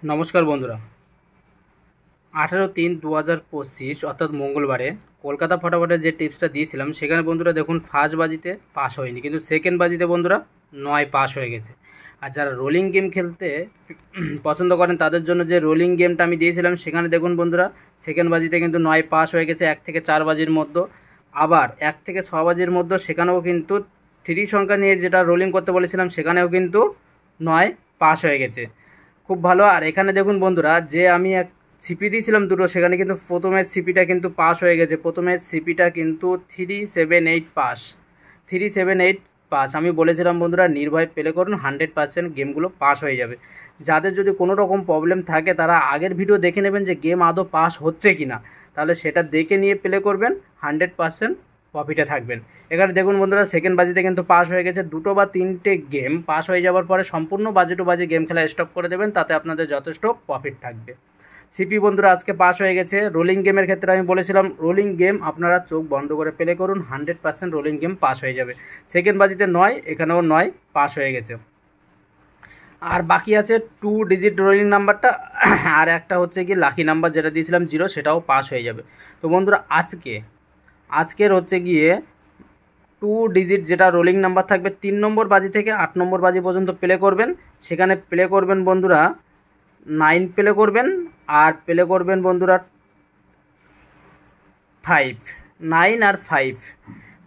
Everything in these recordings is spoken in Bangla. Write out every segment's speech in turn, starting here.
নমস্কার বন্ধুরা। 18/3/2025 অর্থাৎ মঙ্গলবারে কলকাতা ফটাফটের যে টিপসটা দিয়েছিলাম সেখানে বন্ধুরা দেখুন ফার্স্ট বাজিতে পাস হয়নি, কিন্তু সেকেন্ড বাজিতে বন্ধুরা 9 পাস হয়ে গেছে। আর যারা রোলিং গেম খেলতে পছন্দ করেন তাদের জন্য যে রোলিং গেমটা আমি দিয়েছিলাম সেখানে দেখুন বন্ধুরা সেকেন্ড বাজিতে কিন্তু 9 পাস হয়ে গেছে 1 থেকে 4 বাজির মধ্যে। আবার 1 থেকে 6 বাজির মধ্যে সেখানেও কিন্তু 3 সংখ্যা নিয়ে যেটা রোলিং করতে বলেছিলাম সেখানেও কিন্তু 9 পাস হয়ে গেছে। খুব ভালো। আর এখানে দেখুন বন্ধুরা যে আমি এক সিপি দিয়েছিলাম দুটো, সেখানে কিন্তু প্রথমের সিপিটা কিন্তু পাস হয়ে গেছে। প্রথমের সিপিটা কিন্তু 378 পাস, 378 পাস। আমি বলেছিলাম বন্ধুরা নির্ভয় প্লে করুন, 100% গেমগুলো পাস হয়ে যাবে। যাদের যদি কোনো রকম প্রবলেম থাকে তারা আগের ভিডিও দেখে নেবেন যে গেম আদৌ পাস হচ্ছে কি না, তাহলে সেটা দেখে নিয়ে প্লে করবেন, 100% প্রফিটে থাকবেন। এখানে দেখুন বন্ধুরা সেকেন্ড বাজিতে কিন্তু পাস হয়ে গেছে। দুটো বা তিনটে গেম পাস হয়ে যাওয়ার পরে সম্পূর্ণ বাজে টু বাজে গেম খেলা স্টপ করে দেবেন, তাতে আপনাদের যথেষ্ট প্রফিট থাকবে। সিপি বন্ধুরা আজকে পাস হয়ে গেছে। রোলিং গেমের ক্ষেত্রে আমি বলেছিলাম রোলিং গেম আপনারা চোখ বন্ধ করে প্লে করুন, 100% রোলিং গেম পাস হয়ে যাবে। সেকেন্ড বাজিতে 9, এখানেও 9 পাস হয়ে গেছে। আর বাকি আছে 2 ডিজিট রোলিং নাম্বারটা, আর একটা হচ্ছে কি লাকি নাম্বার যেটা দিয়েছিলাম 0, সেটাও পাস হয়ে যাবে। তো বন্ধুরা আজকের হচ্ছে গিয়ে 2 ডিজিট যেটা রোলিং নাম্বার থাকবে 3 নম্বর বাজি থেকে 8 নম্বর বাজি পর্যন্ত প্লে করবেন। সেখানে প্লে করবেন বন্ধুরা 9 প্লে করবেন, আর প্লে করবেন বন্ধুরা 5, 9 আর 5,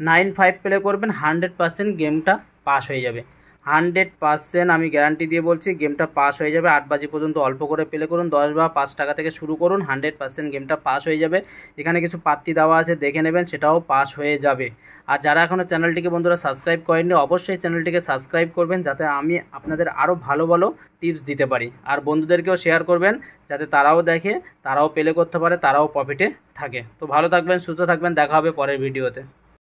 9 5 প্লে করবেন, 100% গেমটা পাস হয়ে যাবে। 100% আমি গ্যারান্টি দিয়ে বলছি গেমটা পাস হয়ে যাবে। 8 বাজি পর্যন্ত অল্প করে প্লে করুন, 10 বা 5 টাকা থেকে শুরু করুন, 100% গেমটা পাস হয়ে যাবে। এখানে কিছু পাত্তি দেওয়া আছে দেখে নেবেন, সেটাও পাস হয়ে যাবে। আর যারা এখনও চ্যানেলটিকে বন্ধুরা সাবস্ক্রাইব করেননি অবশ্যই চ্যানেলটিকে সাবস্ক্রাইব করবেন, যাতে আমি আপনাদের আরও ভালো ভালো টিপস দিতে পারি। আর বন্ধুদেরকেও শেয়ার করবেন যাতে তারাও দেখে, তারাও প্লে করতে পারে, তারাও প্রফিটে থাকে। তো ভালো থাকবেন, সুস্থ থাকবেন, দেখা হবে পরের ভিডিওতে।